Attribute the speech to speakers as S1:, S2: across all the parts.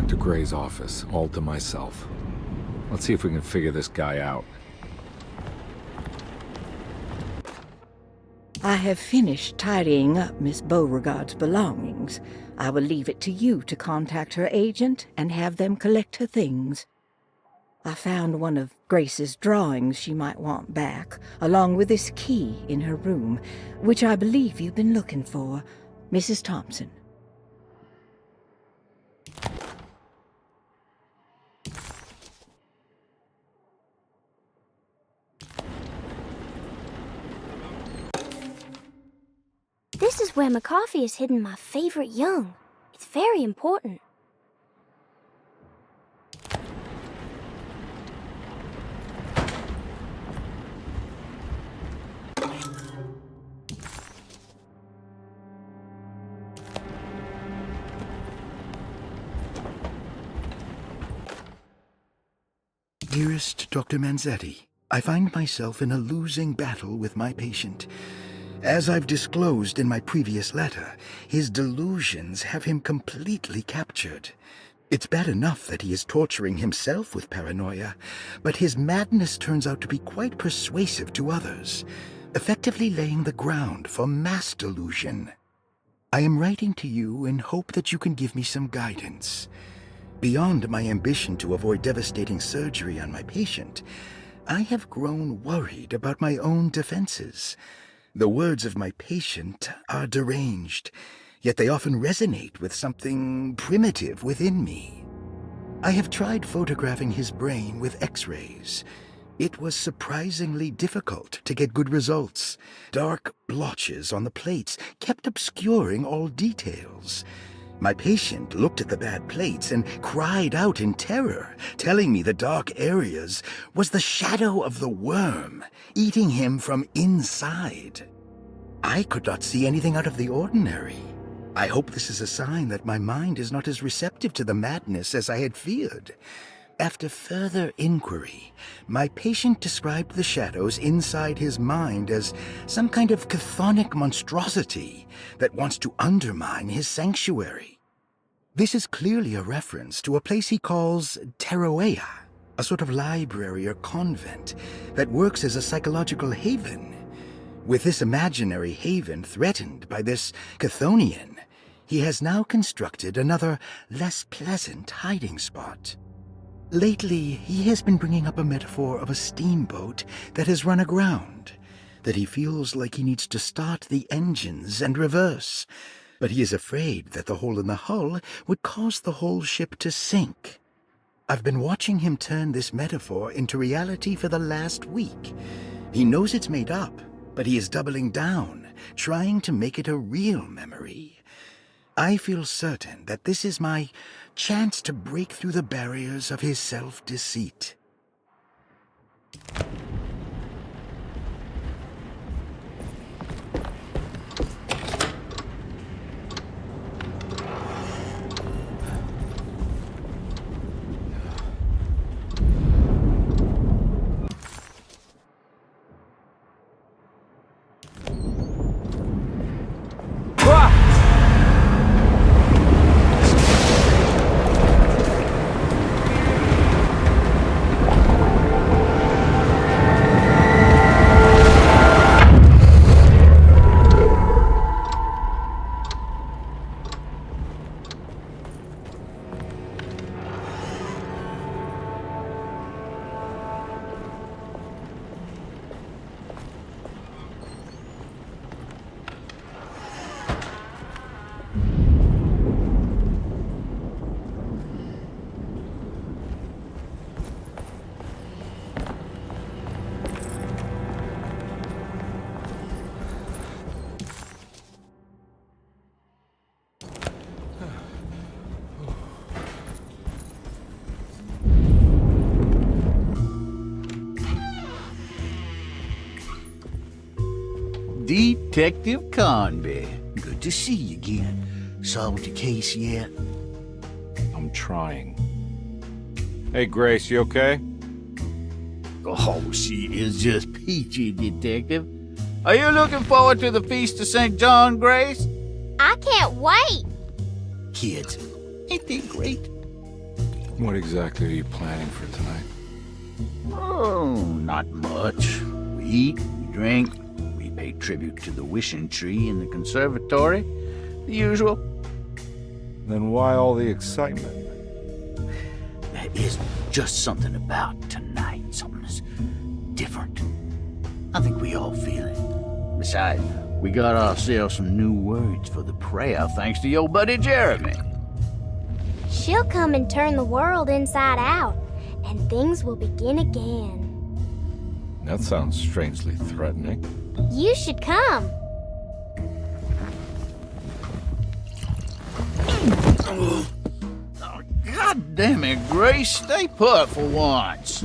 S1: Dr. Gray's office, all to myself. Let's see if we can figure this guy out.
S2: I have finished tidying up Miss Beauregard's belongings. I will leave it to you to contact her agent and have them collect her things. I found one of Grace's drawings she might want back, along with this key in her room, which I believe you've been looking for, Mrs. Thompson.
S3: This is where McCarthy has hidden my favorite young. It's very important.
S4: Dearest Dr. Manzetti, I find myself in a losing battle with my patient. As I've disclosed in my previous letter, his delusions have him completely captured. It's bad enough that he is torturing himself with paranoia, but his madness turns out to be quite persuasive to others, effectively laying the ground for mass delusion. I am writing to you in hope that you can give me some guidance. Beyond my ambition to avoid devastating surgery on my patient, I have grown worried about my own defenses. The words of my patient are deranged, yet they often resonate with something primitive within me. I have tried photographing his brain with X-rays. It was surprisingly difficult to get good results. Dark blotches on the plates kept obscuring all details. My patient looked at the bad plates and cried out in terror, telling me the dark areas was the shadow of the worm, eating him from inside. I could not see anything out of the ordinary. I hope this is a sign that my mind is not as receptive to the madness as I had feared. After further inquiry, my patient described the shadows inside his mind as some kind of chthonic monstrosity that wants to undermine his sanctuary. This is clearly a reference to a place he calls Teroea, a sort of library or convent that works as a psychological haven. With this imaginary haven threatened by this Chthonian, he has now constructed another, less pleasant hiding spot. Lately, he has been bringing up a metaphor of a steamboat that has run aground, that he feels like he needs to start the engines and reverse, but he is afraid that the hole in the hull would cause the whole ship to sink. I've been watching him turn this metaphor into reality for the last week. He knows it's made up, but he is doubling down, trying to make it a real memory. I feel certain that this is my chance to break through the barriers of his self-deceit.
S5: Detective Carnby. Good to see you again. Solved the case yet?
S1: I'm trying. Hey, Grace, you okay?
S5: Oh, she is just peachy, Detective. Are you looking forward to the Feast of St. John, Grace?
S3: I can't wait!
S5: Kids, ain't they great?
S1: What exactly are you planning for tonight?
S5: Oh, not much. We eat, we drink, we pay tribute to the wishing tree in the conservatory. The usual.
S1: Then why all the excitement?
S5: There is just something about tonight. Something's different. I think we all feel it. Besides, we got ourselves some new words for the prayer thanks to your buddy Jeremy.
S3: She'll come and turn the world inside out, and things will begin again.
S1: That sounds strangely threatening.
S3: You should come.
S5: Oh, God damn it, Grace. Stay put for once.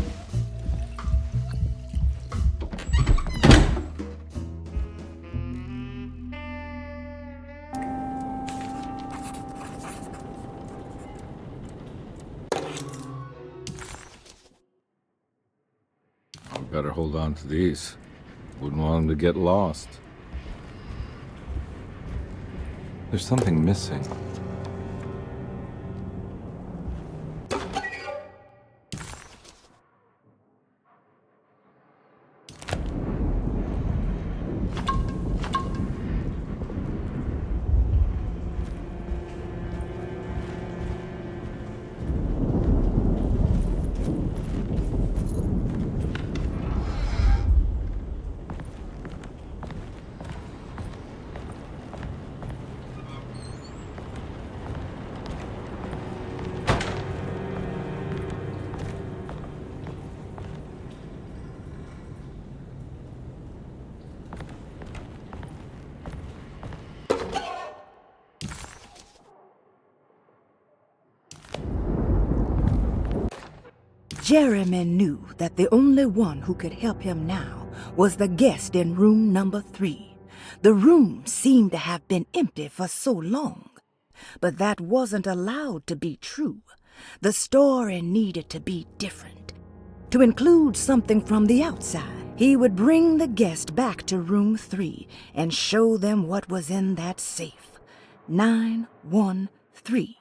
S1: I better hold on to these. Wouldn't want them to get lost. There's something missing.
S2: Jeremy knew that the only one who could help him now was the guest in room number 3. The room seemed to have been empty for so long. But that wasn't allowed to be true. The story needed to be different. To include something from the outside, he would bring the guest back to room 3 and show them what was in that safe. 913.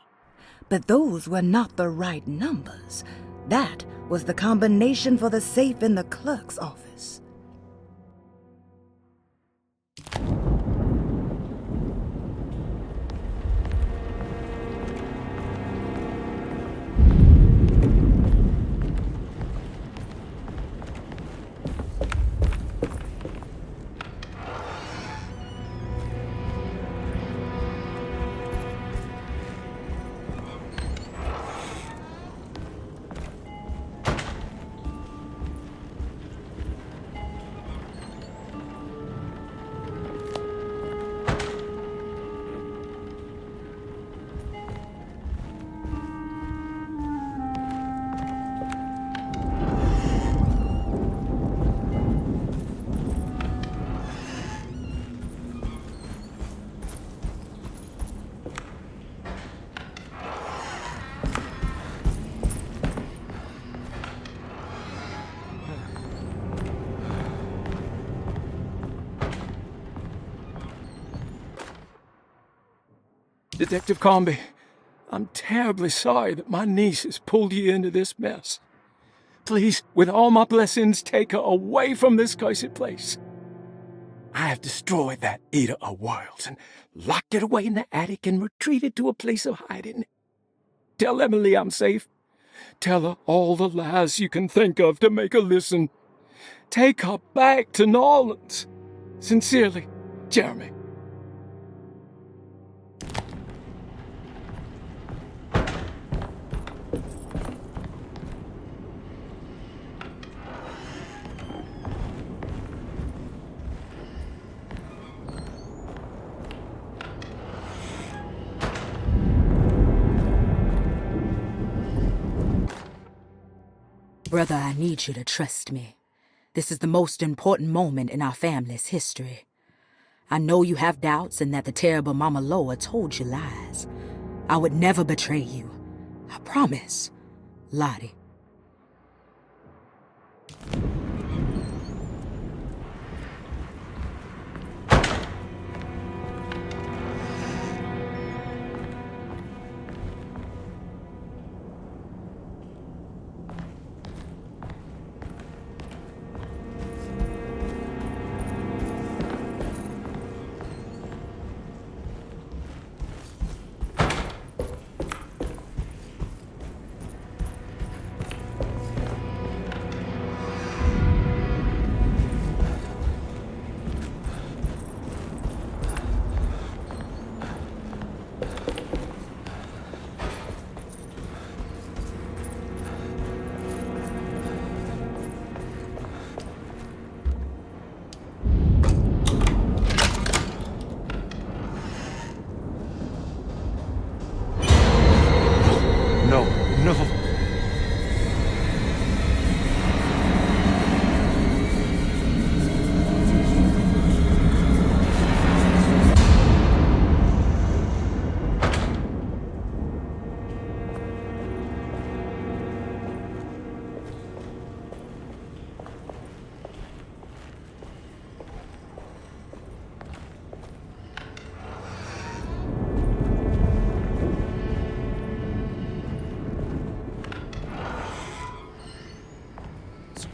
S2: But those were not the right numbers. That was the combination for the safe in the clerk's office.
S6: Detective Carnby, I'm terribly sorry that my niece has pulled you into this mess. Please, with all my blessings, take her away from this cursed place. I have destroyed that Eater of Worlds and locked it away in the attic and retreated to a place of hiding. Tell Emily I'm safe. Tell her all the lies you can think of to make her listen. Take her back to New Orleans. Sincerely, Jeremy.
S7: Brother, I need you to trust me. This is the most important moment in our family's history. I know you have doubts and that the terrible Mama Loa told you lies. I would never betray you. I promise. Lottie.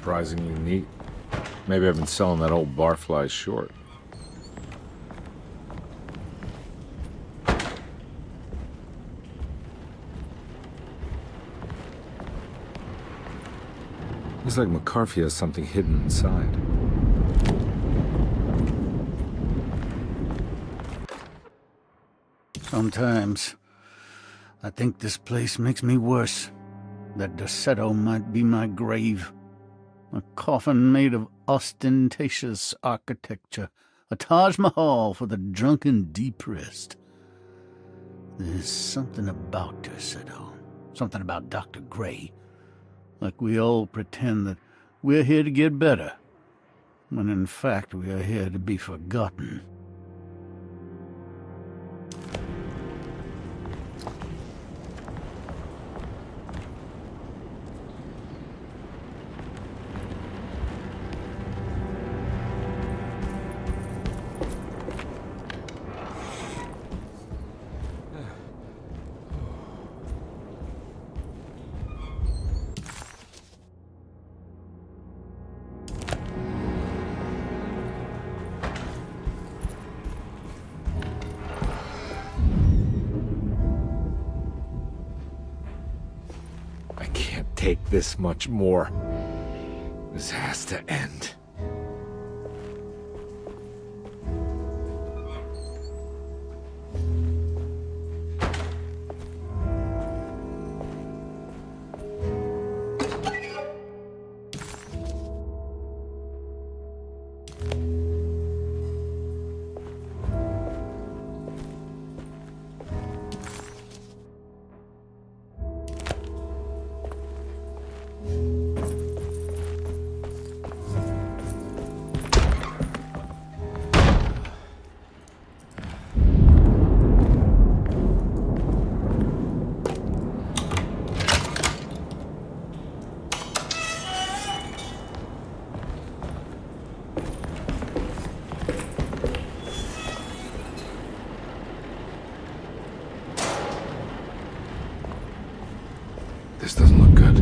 S1: surprisingly neat. Maybe I've been selling that old barfly short. Looks like McCarthy has something hidden inside.
S5: Sometimes I think this place makes me worse. That Derceto might be my grave. A coffin made of ostentatious architecture. A Taj Mahal for the drunken depressed. There's something about Derceto. Something about Dr. Gray. Like we all pretend that we're here to get better, when in fact we are here to be forgotten.
S1: I can't take this much more. This has to end. This doesn't look good.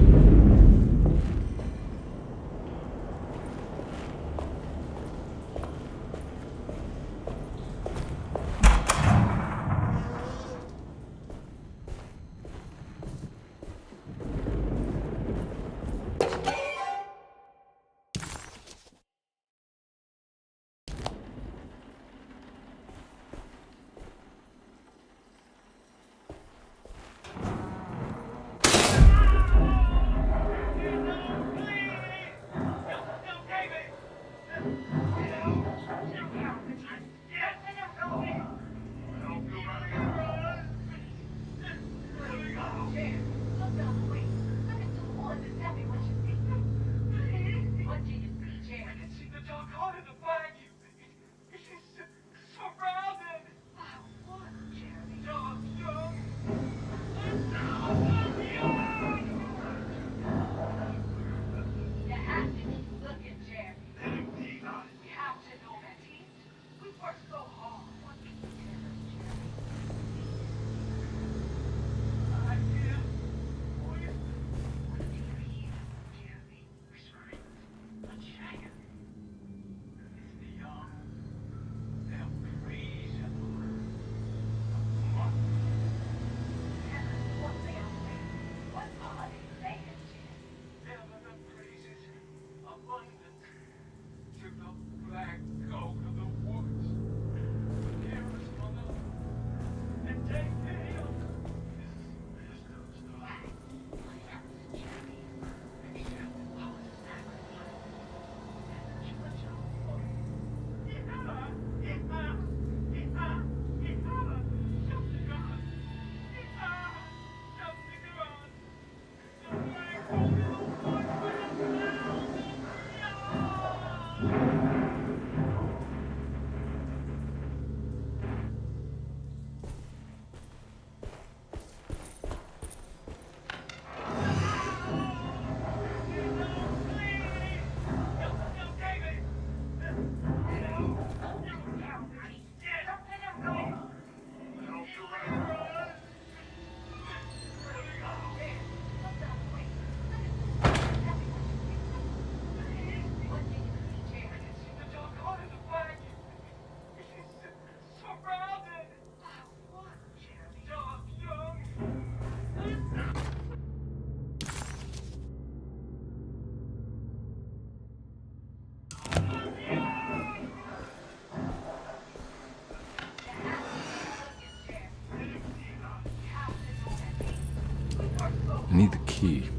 S1: I need the key.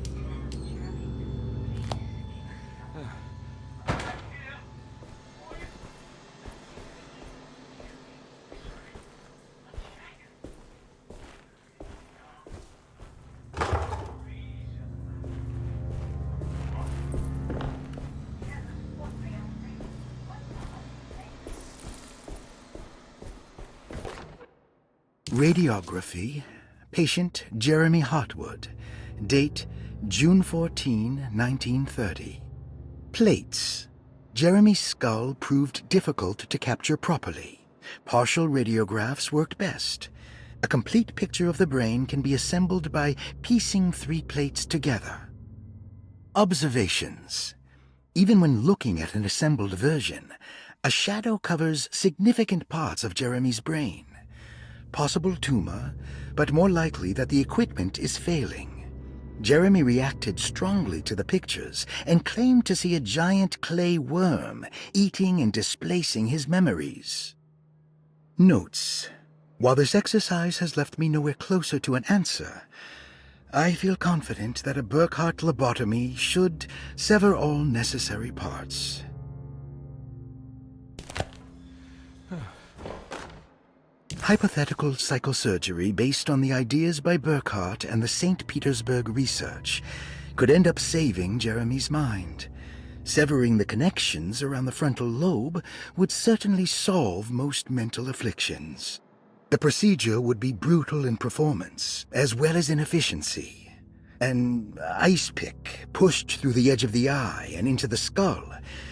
S4: Radiography. Patient Jeremy Hartwood. Date June 14, 1930. Plates. Jeremy's skull proved difficult to capture properly. Partial radiographs worked best. A complete picture of the brain can be assembled by piecing 3 plates together. Observations. Even when looking at an assembled version, a shadow covers significant parts of Jeremy's brain. Possible tumor, but more likely that the equipment is failing. Jeremy reacted strongly to the pictures and claimed to see a giant clay worm eating and displacing his memories. Notes. While this exercise has left me nowhere closer to an answer, I feel confident that a Burkhardt lobotomy should sever all necessary parts. Hypothetical psychosurgery based on the ideas by Burkhardt and the St. Petersburg research could end up saving Jeremy's mind. Severing the connections around the frontal lobe would certainly solve most mental afflictions. The procedure would be brutal in performance, as well as in efficiency. An ice pick pushed through the edge of the eye and into the skull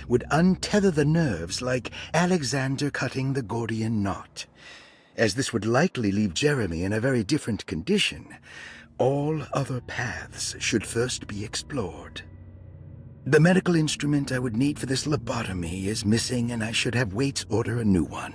S4: would untether the nerves like Alexander cutting the Gordian knot. As this would likely leave Jeremy in a very different condition, all other paths should first be explored. The medical instrument I would need for this lobotomy is missing, and I should have Waits order a new one.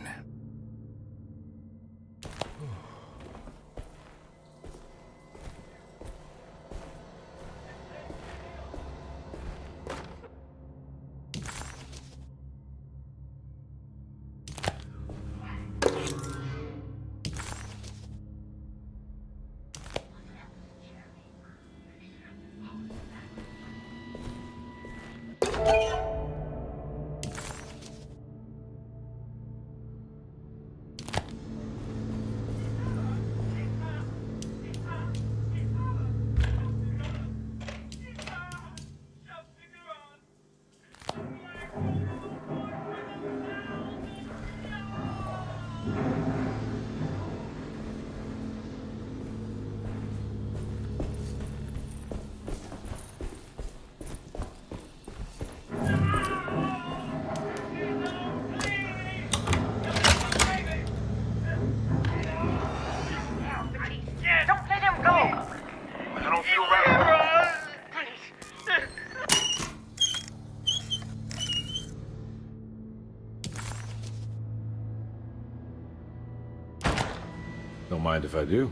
S1: Don't mind if I do.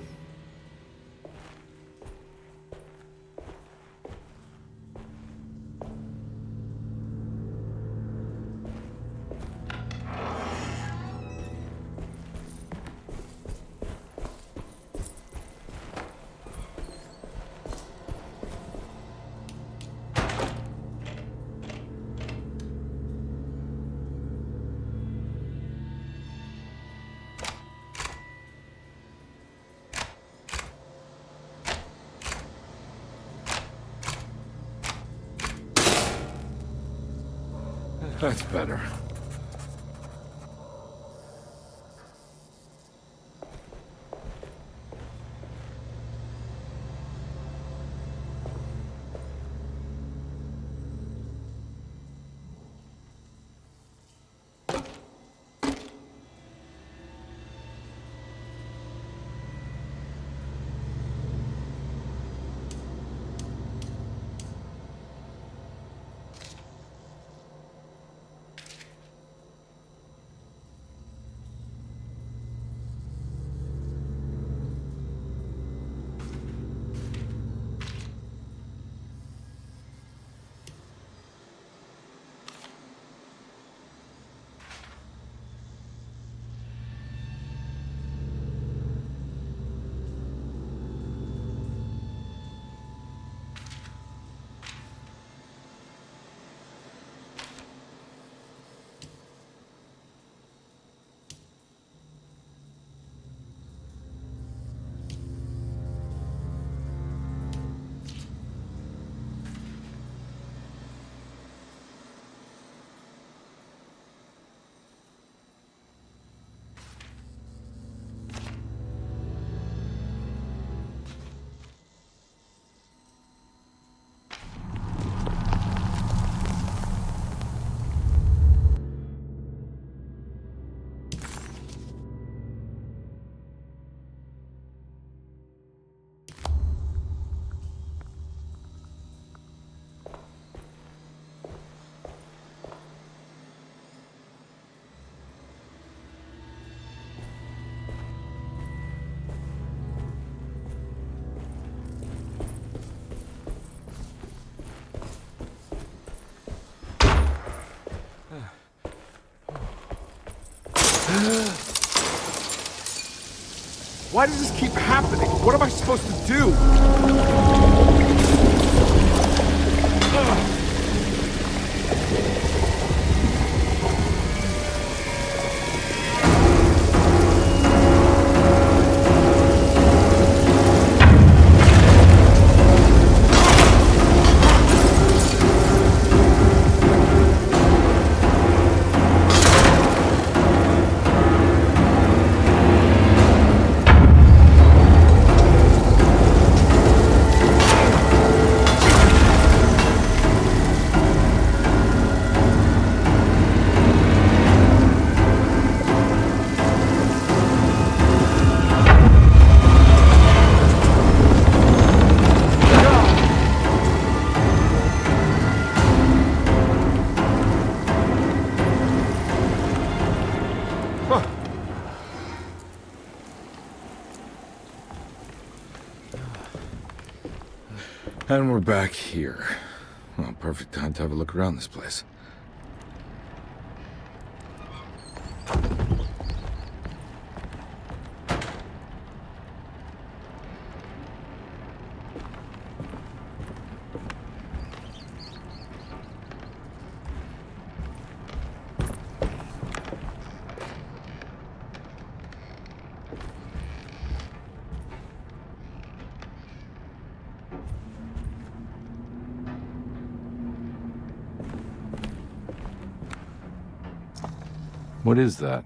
S1: That's better. Why does this keep happening? What am I supposed to do? And we're back here. Well, perfect time to have a look around this place. What is that?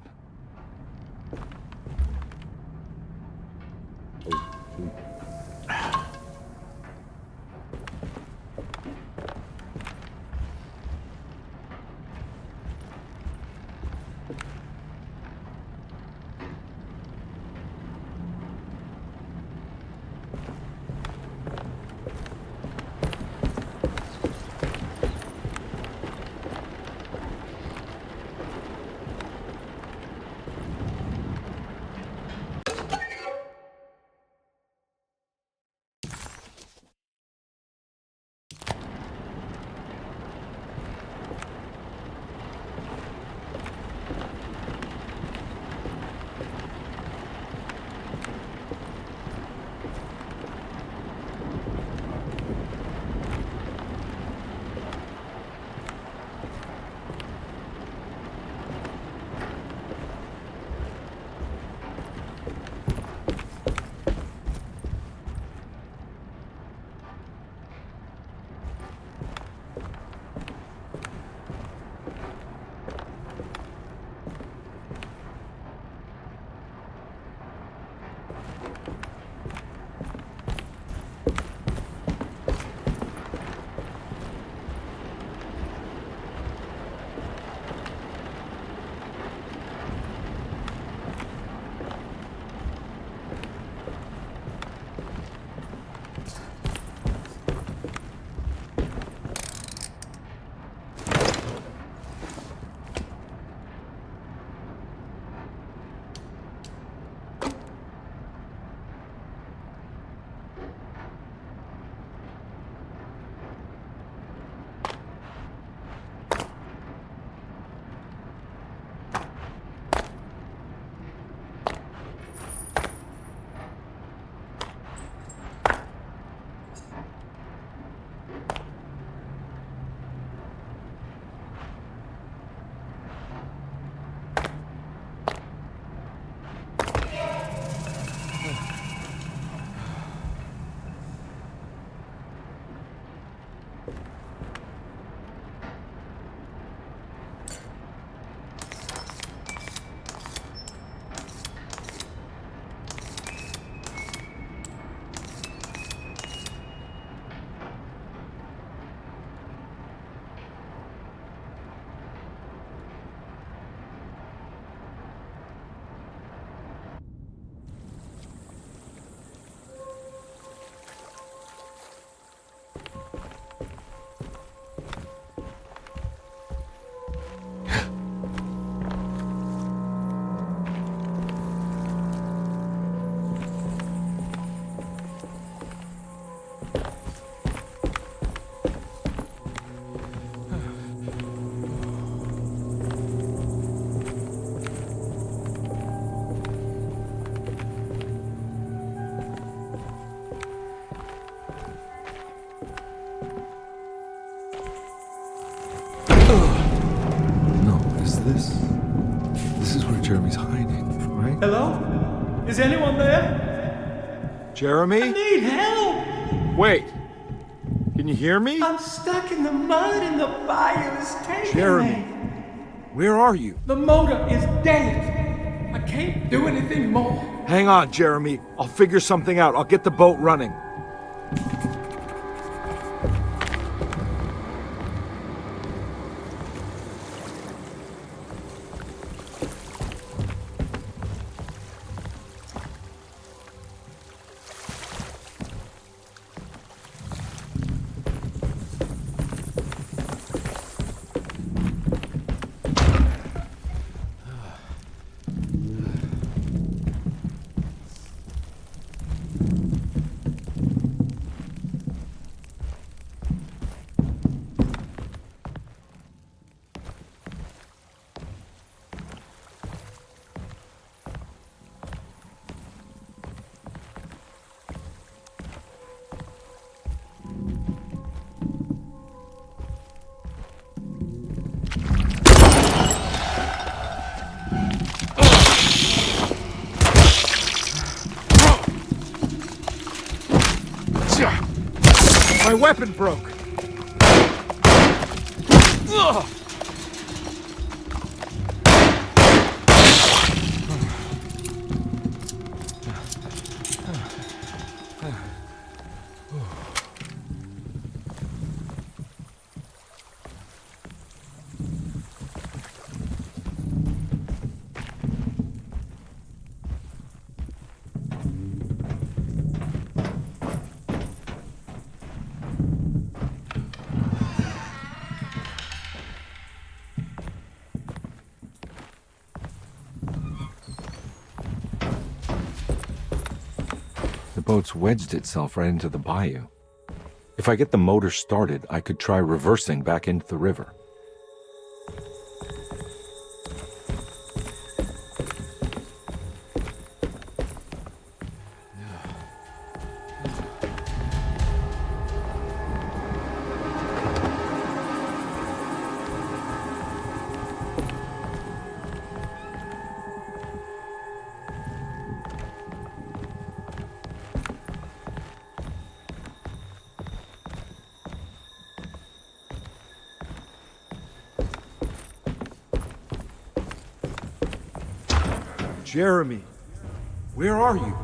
S6: Is anyone there?
S1: Jeremy?
S6: I need help!
S1: Wait. Can you hear me?
S6: I'm stuck in the mud and the bayou is taking
S1: Jeremy.
S6: me.
S1: Where are you?
S6: The motor is dead. I can't do anything more.
S1: Hang on, Jeremy. I'll figure something out. I'll get the boat running. My weapon broke. Ugh. The boat's wedged itself right into the bayou. If I get the motor started, I could try reversing back into the river. Jeremy, where are you?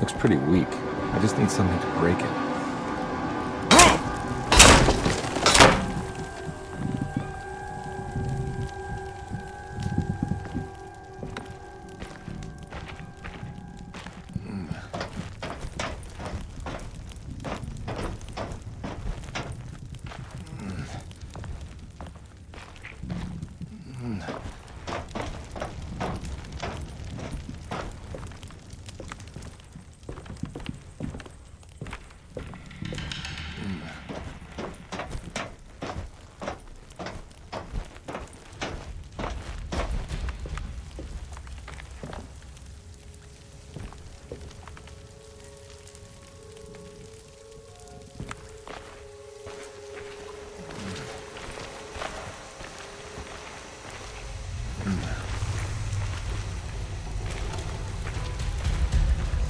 S1: Looks pretty weak. I just need something to break it.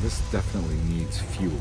S1: This definitely needs fuel.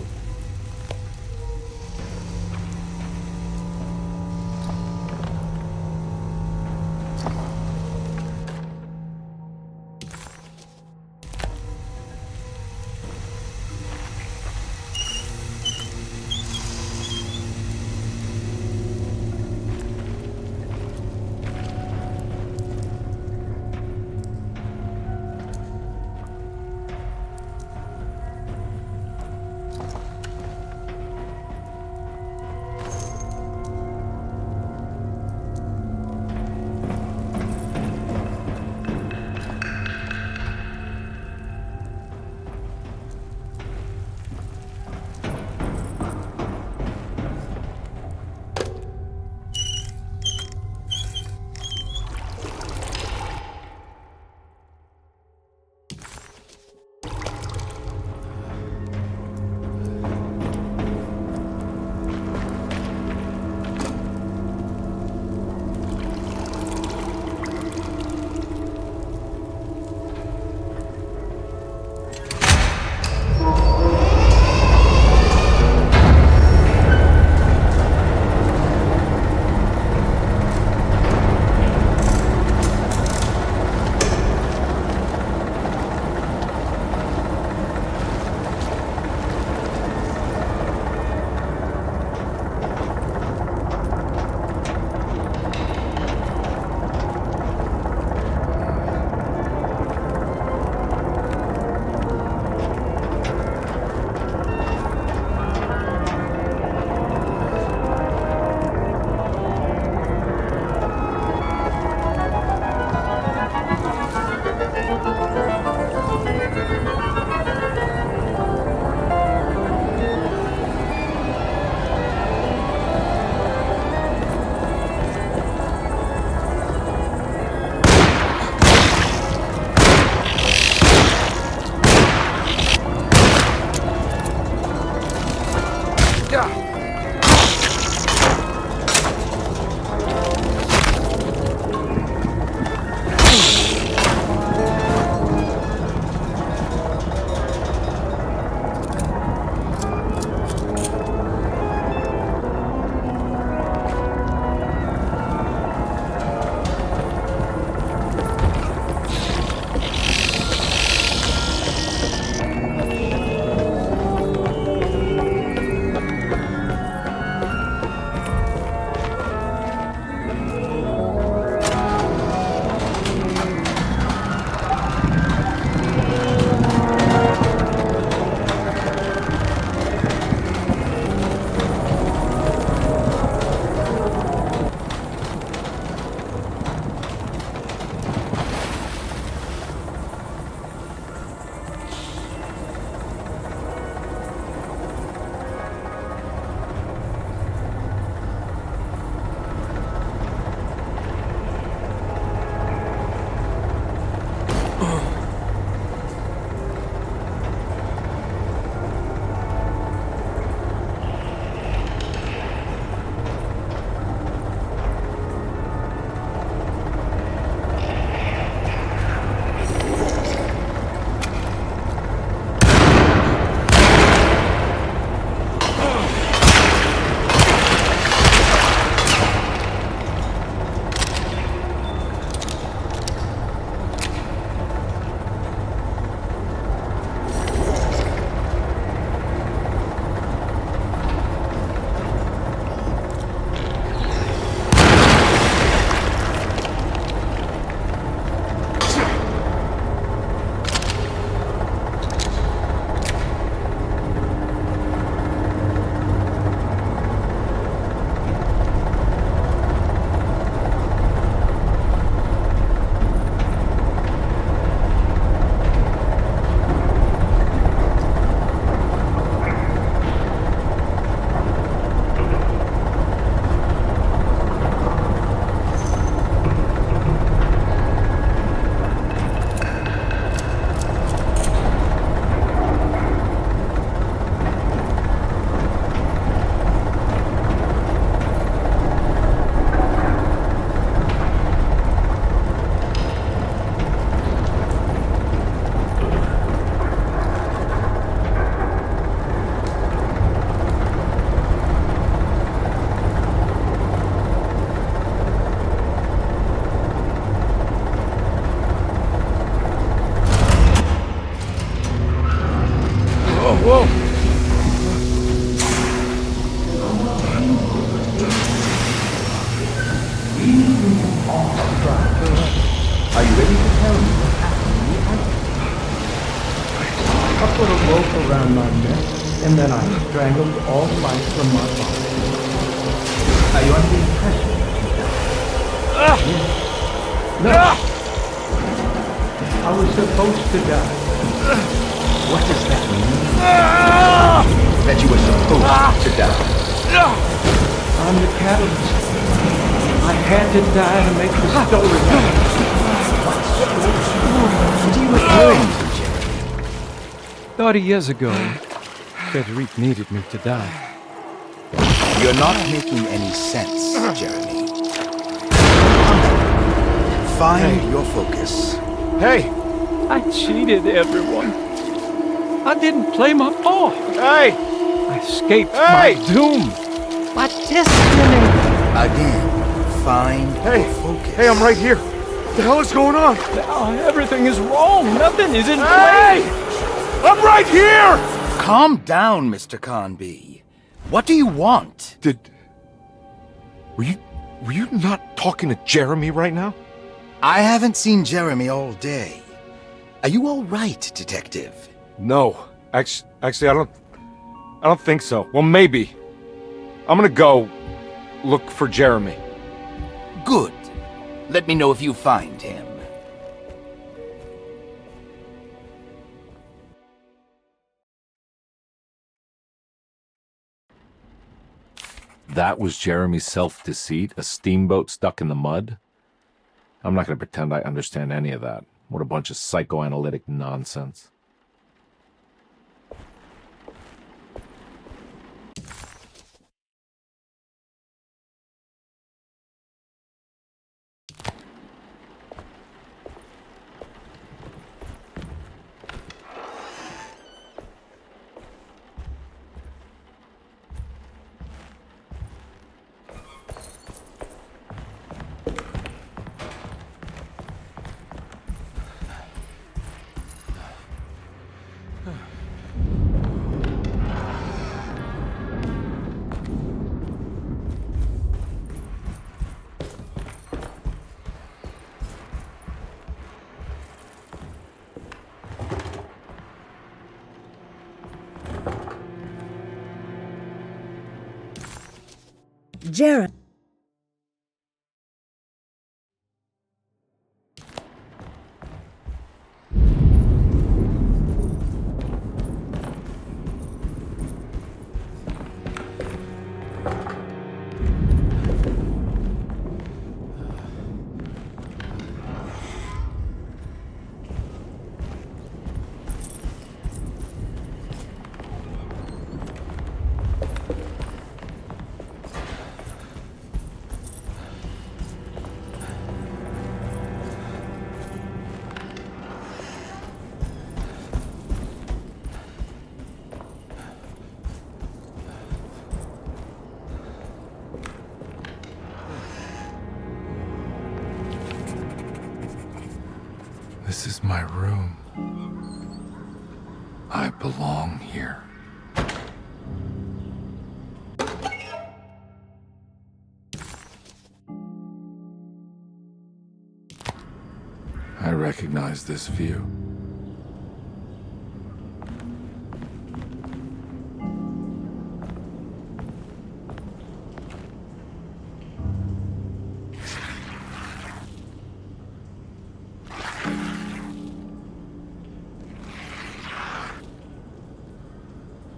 S8: Are you ready to tell me what happened in the attic? I put a rope around my neck, and then I strangled all life from my body. Are you under the impression that you died? Yes. No. I was supposed to die.
S5: What does that mean? That you were supposed to die?
S8: I'm the catalyst. I had to die to make the story right.
S5: What are you referring to, Jerry?
S6: 30 years ago, Frederic needed me to die.
S4: You're not making any sense, Jeremy. Find your focus.
S6: Hey! I cheated everyone. I didn't play my part.
S1: Hey!
S6: I escaped my doom. My destiny.
S4: Again, find your focus.
S1: Hey, I'm right here. What the hell is going on?
S6: Now everything is wrong. Nothing is in
S1: Hey!
S6: place.
S1: I'm right here!
S4: Calm down, Mr. Carnby. What do you want?
S1: Were you not talking to Jeremy right now?
S4: I haven't seen Jeremy all day. Are you all right, Detective?
S1: No. Actually, I don't think so. Well, maybe. I'm gonna go look for Jeremy.
S4: Good. Let me know if you find him.
S1: That was Jeremy's self-deceit? A steamboat stuck in the mud? I'm not gonna pretend I understand any of that. What a bunch of psychoanalytic nonsense.
S2: Jeremy.
S1: This is my room. I belong here. I recognize this view.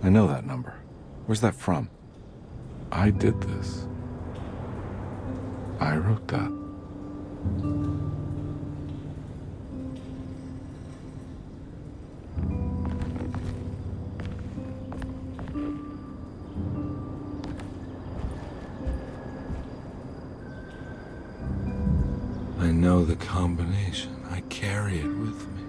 S1: I know that number. Where's that from? I did this. I wrote that. I know the combination. I carry it with me.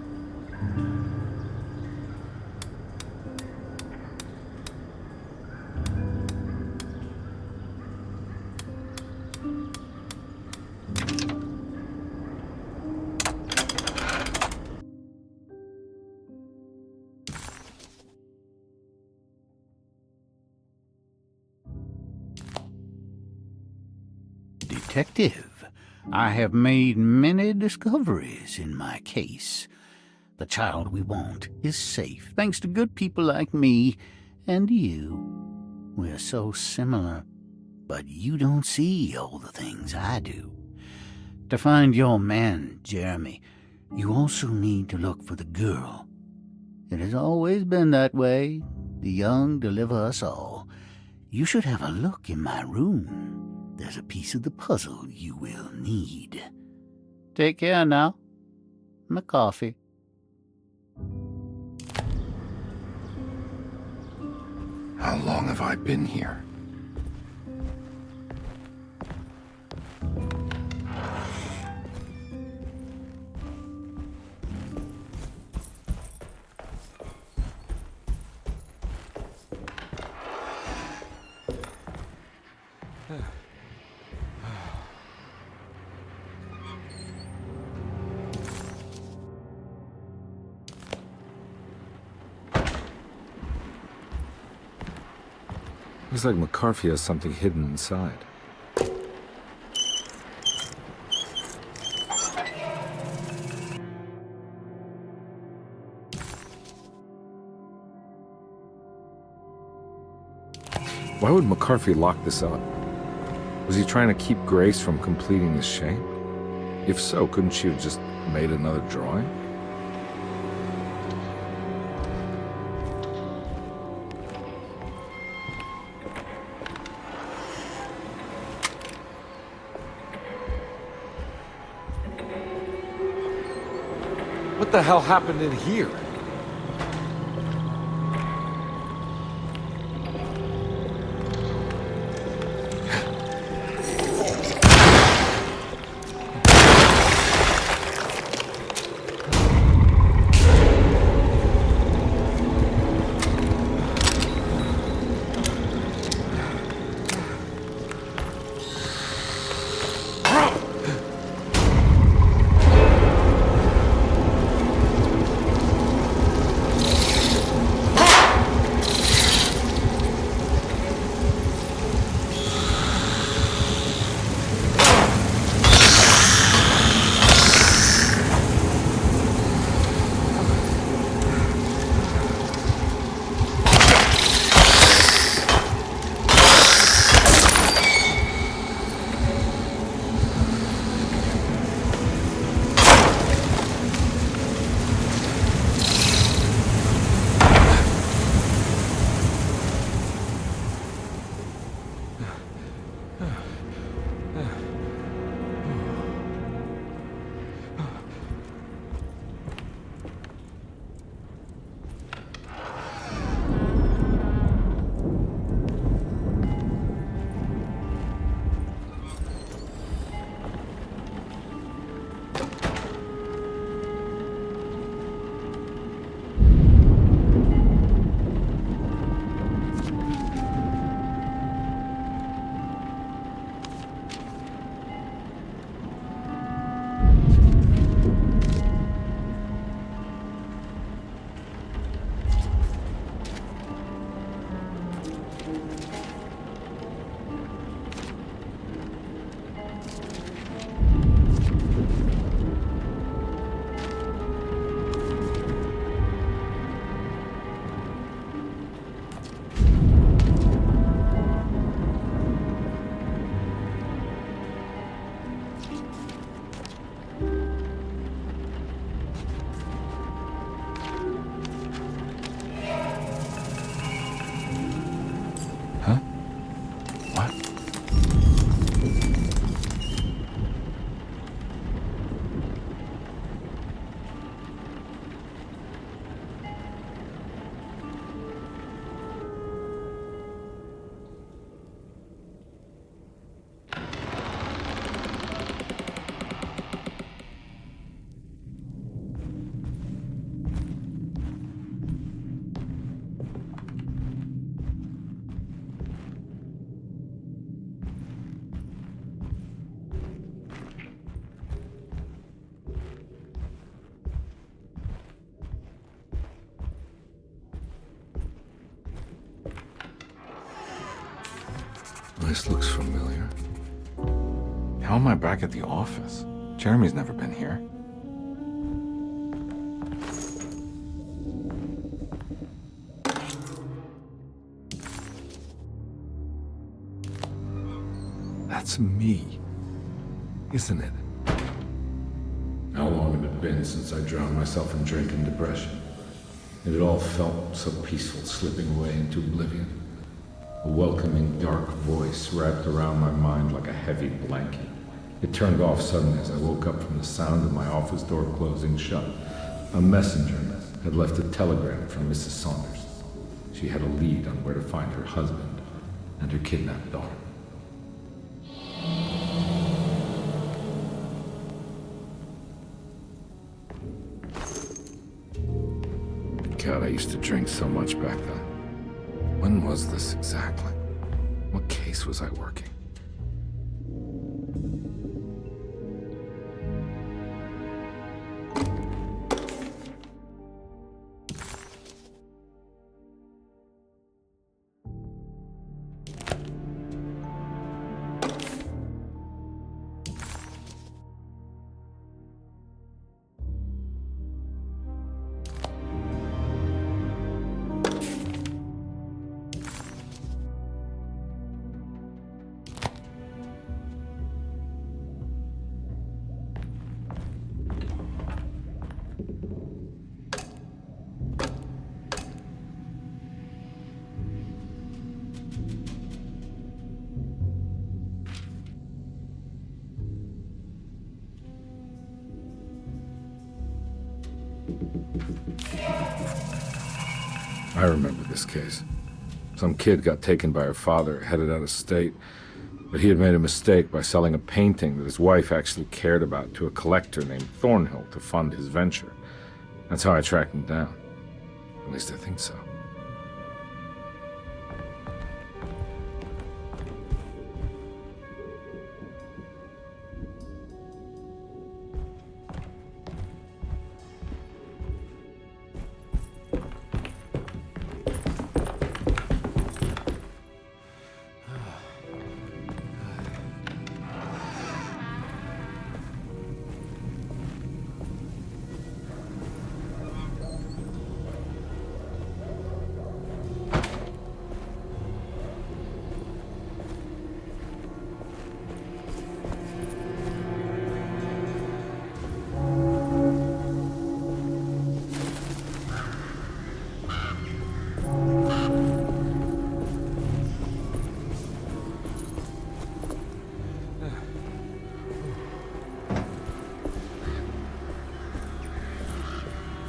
S5: detective. I have made many discoveries in my case. The child we want is safe, thanks to good people like me and you. We're so similar, but you don't see all the things I do. To find your man, Jeremy, you also need to look for the girl. It has always been that way. The young deliver us all. You should have a look in my room. There's a piece of the puzzle you will need. Take care now. My coffee.
S4: How long have I been here?
S1: Looks like McCarthy has something hidden inside. Why would McCarthy lock this up? Was he trying to keep Grace from completing the shape? If so, couldn't she have just made another drawing? What the hell happened in here? This looks familiar. How am I back at the office? Jeremy's never been here. That's me, isn't it? How long had it been since I drowned myself in drink and depression? It had all felt so peaceful, slipping away into oblivion. A welcoming, dark voice wrapped around my mind like a heavy blanket. It turned off suddenly as I woke up from the sound of my office door closing shut. A messenger had left a telegram from Mrs. Saunders. She had a lead on where to find her husband and her kidnapped daughter. God, I used to drink so much back then. When was this exactly? What case was I working? I remember this case. Some kid got taken by her father, headed out of state, but he had made a mistake by selling a painting that his wife actually cared about to a collector named Thornhill to fund his venture. That's how I tracked him down. At least I think so.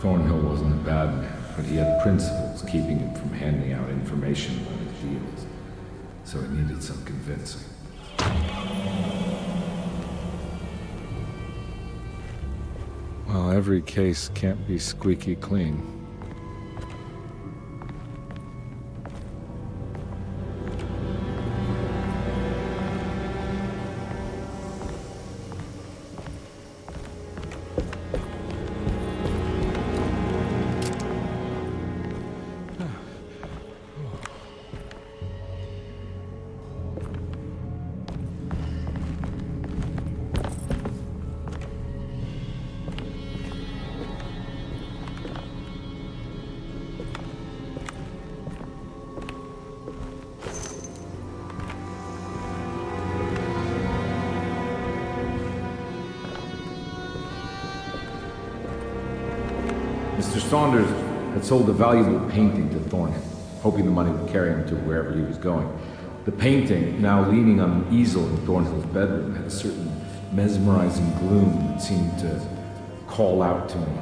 S1: Thornhill wasn't a bad man, but he had principles keeping him from handing out information about his deals. So it needed some convincing. Well, every case can't be squeaky clean. Mr. Saunders had sold a valuable painting to Thornhill, hoping the money would carry him to wherever he was going. The painting, now leaning on an easel in Thornhill's bedroom, had a certain mesmerizing gloom that seemed to call out to me,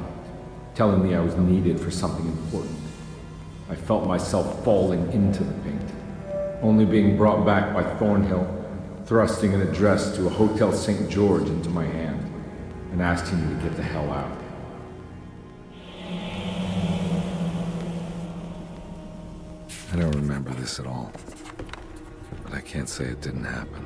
S1: telling me I was needed for something important. I felt myself falling into the painting, only being brought back by Thornhill, thrusting an address to a Hotel St. George into my hand and asking me to get the hell out. I don't remember this at all, but I can't say it didn't happen.